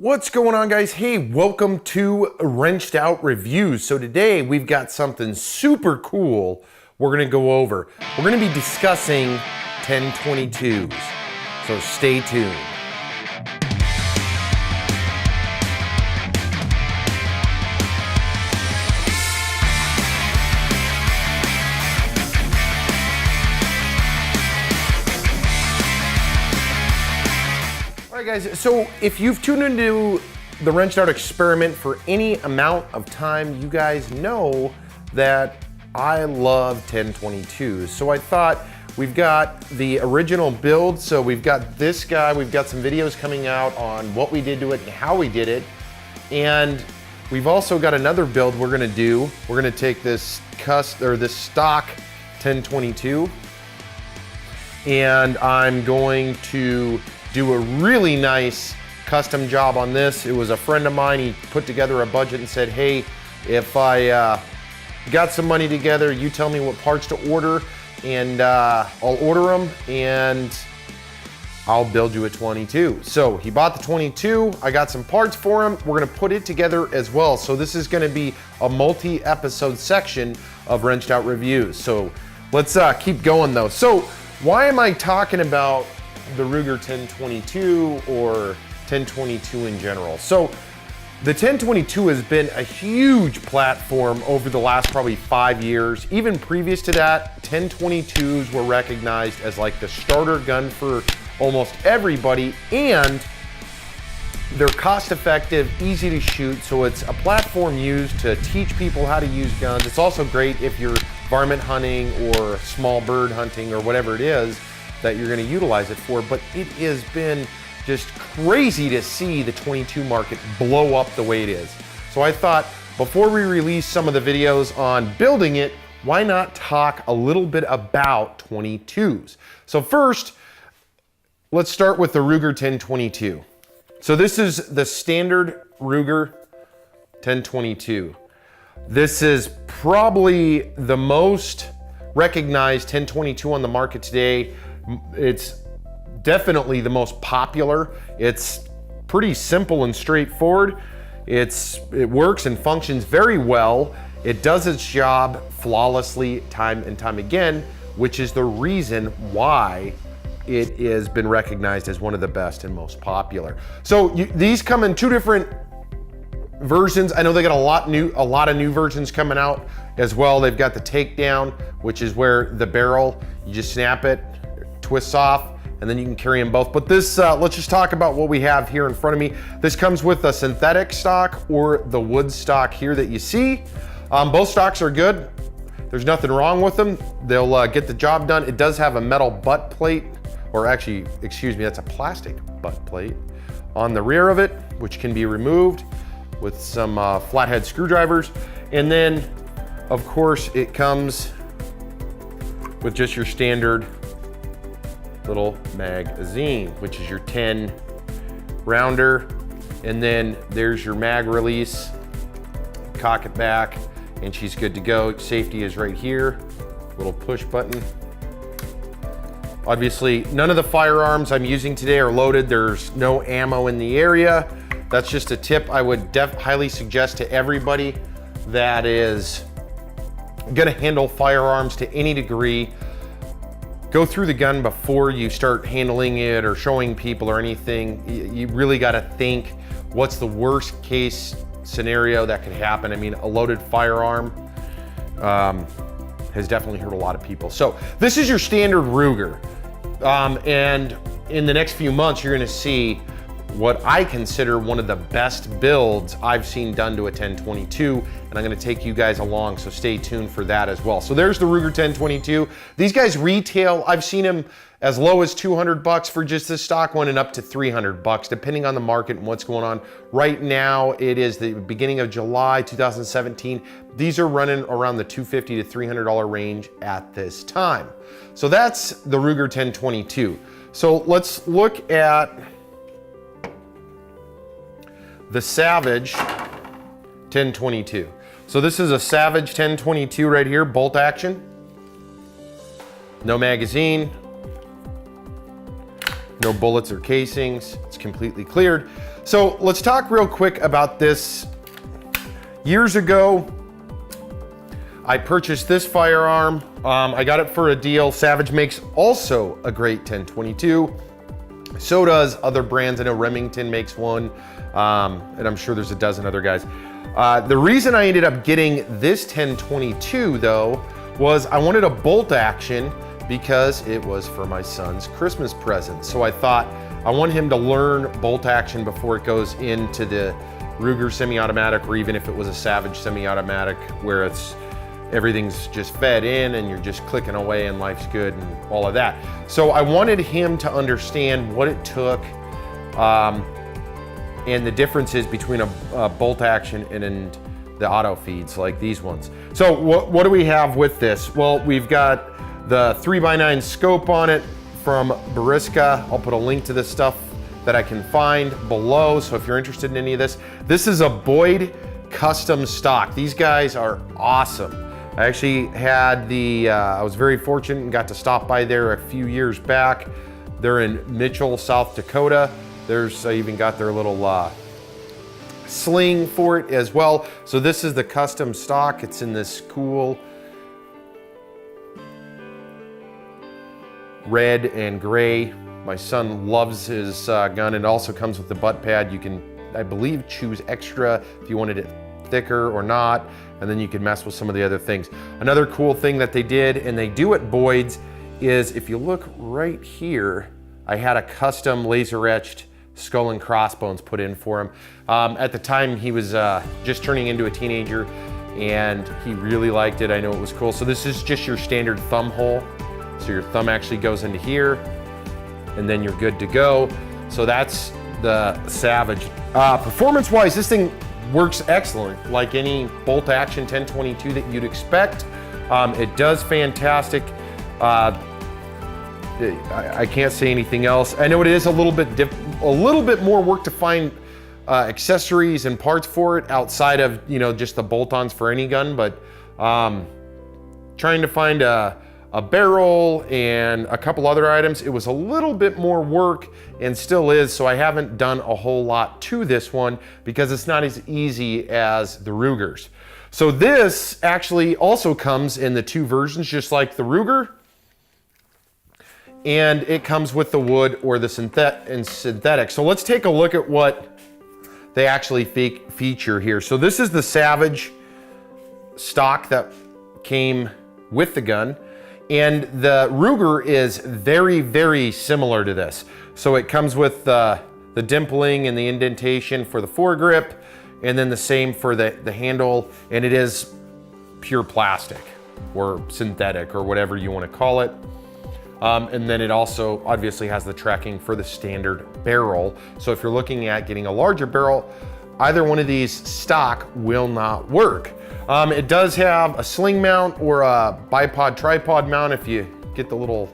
What's going on, guys? Hey, welcome to Wrenched Out Reviews. So today we've got something super cool we're gonna go over. We're gonna be discussing 1022s, so stay tuned. All right, guys, so if you've tuned into the Wrenched Out experiment for any amount of time, you guys know that I love 1022s. So I thought we've got the original build. So we've got this guy, we've got some videos coming out on what we did to it and how we did it. And we've also got another build we're gonna do. We're gonna take this stock 1022 and I'm going to do a really nice custom job on this. It was a friend of mine, he put together a budget and said, hey, if I got some money together, you tell me what parts to order and I'll order them and I'll build you a 22. So he bought the 22, I got some parts for him, we're gonna put it together as well. So this is gonna be a multi-episode section of Wrenched Out Reviews. So let's keep going though. So why am I talking about the Ruger 1022 or 1022 in general? So the 1022 has been a huge platform over the last probably 5 years. Even previous to that, 1022s were recognized as like the starter gun for almost everybody, and they're cost effective, easy to shoot, so it's a platform used to teach people how to use guns. It's also great if you're varmint hunting or small bird hunting or whatever it is that you're gonna utilize it for, but it has been just crazy to see the 22 market blow up the way it is. So I thought before we release some of the videos on building it, why not talk a little bit about 22s? So first, let's start with the Ruger 1022. So this is the standard Ruger 1022. This is probably the most recognized 1022 on the market today. It's definitely the most popular. It's pretty simple and straightforward. It works and functions very well. It does its job flawlessly time and time again, which is the reason why it has been recognized as one of the best and most popular. So these come in two different versions. I know they got a lot of new versions coming out as well. They've got the takedown, which is where the barrel, you just snap it, twists off, and then you can carry them both. But this, let's just talk about what we have here in front of me. This comes with a synthetic stock or the wood stock here that you see. Both stocks are good. There's nothing wrong with them. They'll get the job done. It does have a metal butt plate, or actually, excuse me, that's a plastic butt plate on the rear of it, which can be removed with some flathead screwdrivers. And then, of course, it comes with just your standard little magazine, which is your 10 rounder. And then there's your mag release, cock it back, and she's good to go. Safety is right here, little push button. Obviously, none of the firearms I'm using today are loaded. There's no ammo in the area. That's just a tip I would highly suggest to everybody that is gonna handle firearms to any degree. Go through the gun before you start handling it or showing people or anything. You really gotta think, what's the worst case scenario that could happen? I mean, a loaded firearm has definitely hurt a lot of people. So this is your standard Ruger. And in the next few months, you're gonna see what I consider one of the best builds I've seen done to a 1022, and I'm gonna take you guys along, so stay tuned for that as well. So there's the Ruger 1022. These guys retail, I've seen them as low as 200 bucks for just this stock one and up to 300 bucks, depending on the market and what's going on. Right now, it is the beginning of July 2017. These are running around the $250 to $300 range at this time. So that's the Ruger 1022. So let's look at the Savage 1022. So this is a Savage 1022 right here, bolt action. No magazine. No bullets or casings. It's completely cleared. So let's talk real quick about this. Years ago, I purchased this firearm. I got it for a deal. Savage makes also a great 1022. So does other brands. I know Remington makes one, and I'm sure there's a dozen other guys. The reason I ended up getting this 1022 though, was I wanted a bolt action because it was for my son's Christmas present. So I thought I want him to learn bolt action before it goes into the Ruger semi-automatic, or even if it was a Savage semi-automatic where everything's just fed in and you're just clicking away and life's good and all of that. So I wanted him to understand what it took and the differences between a bolt action and the auto feeds like these ones. So what do we have with this? Well, we've got the 3x9 scope on it from Bariska. I'll put a link to this stuff that I can find below. So if you're interested in any of this, this is a Boyd custom stock. These guys are awesome. I actually had I was very fortunate and got to stop by there a few years back. They're in Mitchell, South Dakota. I even got their little sling for it as well. So this is the custom stock. It's in this cool red and gray. My son loves his gun. It also comes with the butt pad. You can, I believe, choose extra if you wanted it thicker or not, and then you can mess with some of the other things. Another cool thing that they did, and they do at Boyd's, is if you look right here, I had a custom laser etched skull and crossbones put in for him. At the time, he was just turning into a teenager, and he really liked it. I know it was cool. So this is just your standard thumb hole. So your thumb actually goes into here, and then you're good to go. So that's the Savage. Performance-wise, this thing works excellent, like any bolt action 1022 that you'd expect. It does fantastic. I can't say anything else. I know it is a little bit more work to find accessories and parts for it outside of just the bolt-ons for any gun, but trying to find a barrel and a couple other items, it was a little bit more work and still is, so I haven't done a whole lot to this one because it's not as easy as the Rugers. So this actually also comes in the two versions, just like the Ruger, and it comes with the wood or the synthetic. So let's take a look at what they actually feature here. So this is the Savage stock that came with the gun. And the Ruger is very, very similar to this. So it comes with the dimpling and the indentation for the foregrip, and then the same for the handle, and it is pure plastic or synthetic or whatever you want to call it. And then it also obviously has the tracking for the standard barrel. So if you're looking at getting a larger barrel, either one of these stock will not work. It does have a sling mount or a bipod tripod mount if you get the little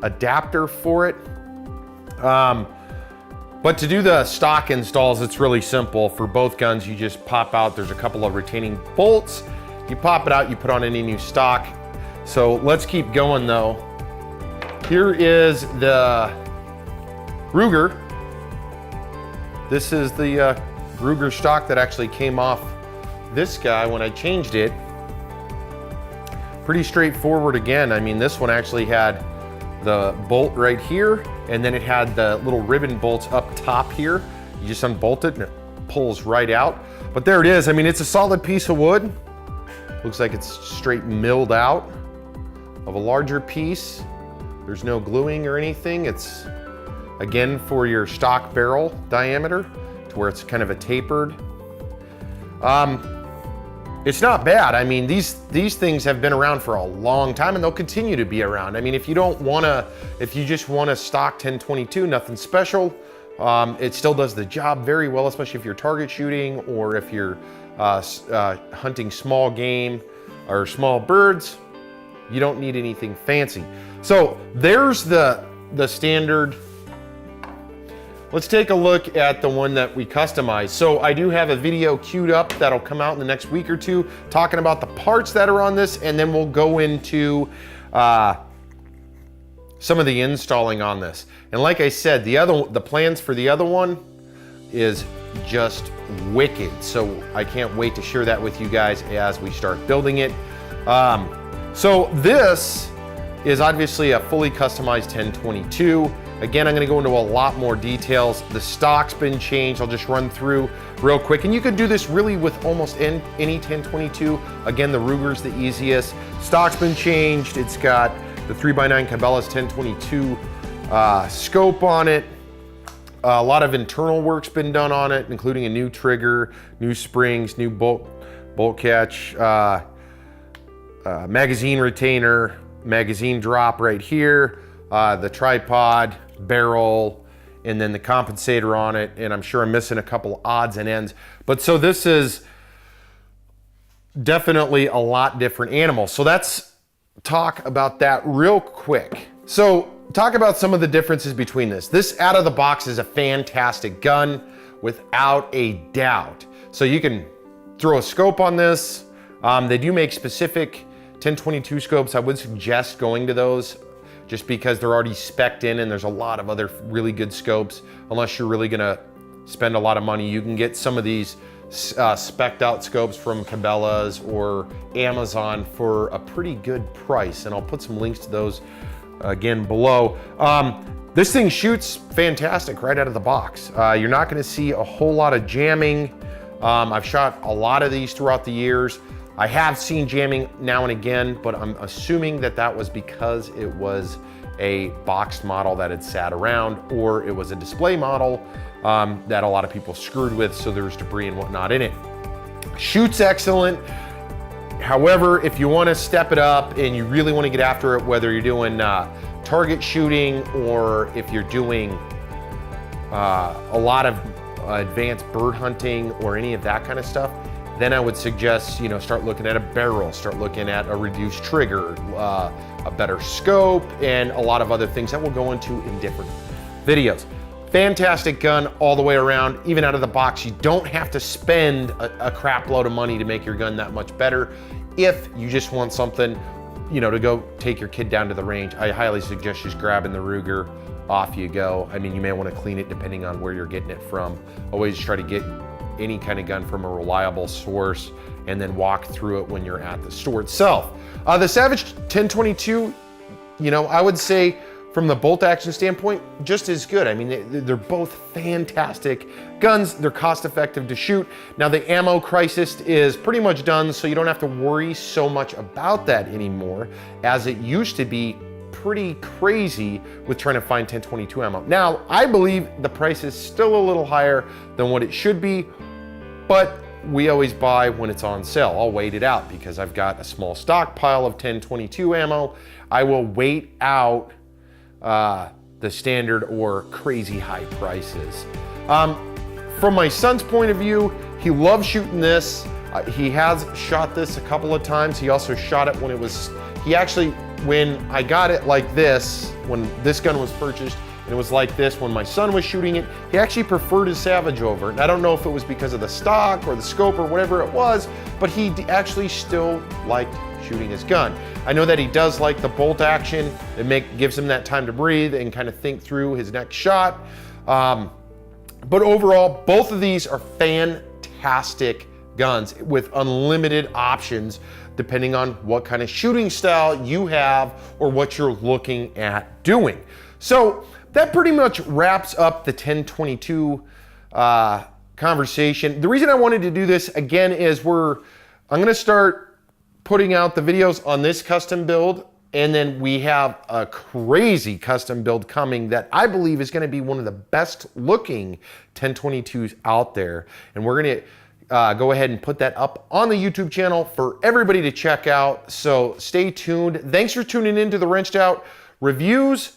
adapter for it. But to do the stock installs, it's really simple. For both guns, you just pop out, there's a couple of retaining bolts. You pop it out, you put on any new stock. So let's keep going though. Here is the Ruger. This is the Ruger stock that actually came off this guy when I changed it. Pretty straightforward again. I mean, this one actually had the bolt right here, and then it had the little ribbon bolts up top here. You just unbolt it and it pulls right out. But there it is. I mean, it's a solid piece of wood. Looks like it's straight milled out of a larger piece. There's no gluing or anything. It's, again, for your stock barrel diameter to where it's kind of a tapered. It's not bad. I mean, these things have been around for a long time and they'll continue to be around. I mean, if you just want a stock 1022, nothing special, it still does the job very well, especially if you're target shooting or if you're hunting small game or small birds. You don't need anything fancy. So there's the standard. Let's take a look at the one that we customized. So I do have a video queued up that'll come out in the next week or two talking about the parts that are on this, and then we'll go into some of the installing on this. And like I said, the plans for the other one is just wicked. So I can't wait to share that with you guys as we start building it. So this is obviously a fully customized 1022. Again, I'm gonna go into a lot more details. The stock's been changed. I'll just run through real quick. And you can do this really with almost any 1022. Again, the Ruger's the easiest. Stock's been changed. It's got the 3x9 Cabela's 1022 scope on it. A lot of internal work's been done on it, including a new trigger, new springs, new bolt catch, magazine retainer, magazine drop right here, the tripod, barrel, and then the compensator on it. And I'm sure I'm missing a couple odds and ends. But so this is definitely a lot different animal. So let's talk about that real quick. So talk about some of the differences between this. This out of the box is a fantastic gun without a doubt. So you can throw a scope on this. They do make specific 1022 scopes. I would suggest going to those just because they're already spec'd in and there's a lot of other really good scopes. Unless you're really gonna spend a lot of money, you can get some of these spec'd out scopes from Cabela's or Amazon for a pretty good price. And I'll put some links to those again below. This thing shoots fantastic right out of the box. You're not gonna see a whole lot of jamming. I've shot a lot of these throughout the years. I have seen jamming now and again, but I'm assuming that that was because it was a boxed model that had sat around, or it was a display model that a lot of people screwed with, so there's debris and whatnot in it. Shoots excellent. However, if you want to step it up and you really want to get after it, whether you're doing target shooting or if you're doing a lot of advanced bird hunting or any of that kind of stuff, then I would suggest, you know, start looking at a barrel, start looking at a reduced trigger, a better scope, and a lot of other things that we'll go into in different videos. Fantastic gun all the way around, even out of the box. You don't have to spend a crap load of money to make your gun that much better. If you just want something, you know, to go take your kid down to the range, I highly suggest just grabbing the Ruger, off you go. I mean, you may want to clean it depending on where you're getting it from. Always try to get any kind of gun from a reliable source and then walk through it when you're at the store itself. The Savage 1022, you know, I would say from the bolt action standpoint, just as good. I mean, they're both fantastic guns. They're cost effective to shoot. Now the ammo crisis is pretty much done, so you don't have to worry so much about that anymore, as it used to be pretty crazy with trying to find 1022 ammo. Now, I believe the price is still a little higher than what it should be, but we always buy when it's on sale. I'll wait it out because I've got a small stockpile of 1022 ammo. I will wait out the standard or crazy high prices. From my son's point of view, he loves shooting this. He has shot this a couple of times. He also shot it when it was, when I got it like this, when this gun was purchased, and it was like this when my son was shooting it, he actually preferred his Savage over it. And I don't know if it was because of the stock or the scope or whatever it was, but he actually still liked shooting his gun. I know that he does like the bolt action. It gives him that time to breathe and kind of think through his next shot. But overall, both of these are fantastic guns with unlimited options depending on what kind of shooting style you have or what you're looking at doing. So that pretty much wraps up the 1022 conversation. The reason I wanted to do this again is I'm gonna start putting out the videos on this custom build, and then we have a crazy custom build coming that I believe is gonna be one of the best looking 1022s out there. And we're gonna go ahead and put that up on the YouTube channel for everybody to check out. So stay tuned. Thanks for tuning in to the Wrenched Out reviews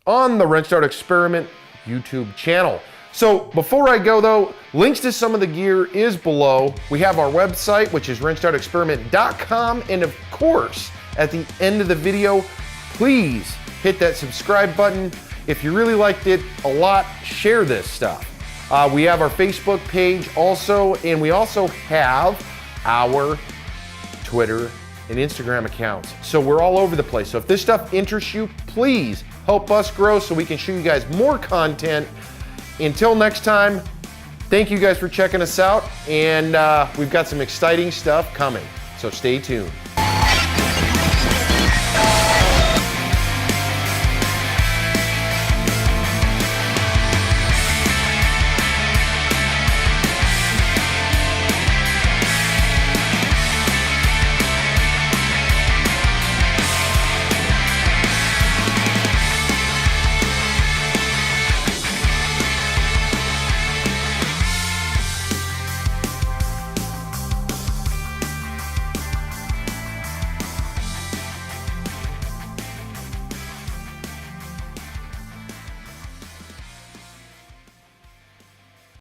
on the Wrenched Out Experiment YouTube channel. So before I go though, links to some of the gear is below. We have our website, which is wrenchedoutexperiment.com. And of course, at the end of the video, please hit that subscribe button. If you really liked it a lot, share this stuff. We have our Facebook page also, and we also have our Twitter and Instagram accounts. So we're all over the place. So if this stuff interests you, please help us grow so we can show you guys more content. Until next time, thank you guys for checking us out, and we've got some exciting stuff coming, so stay tuned.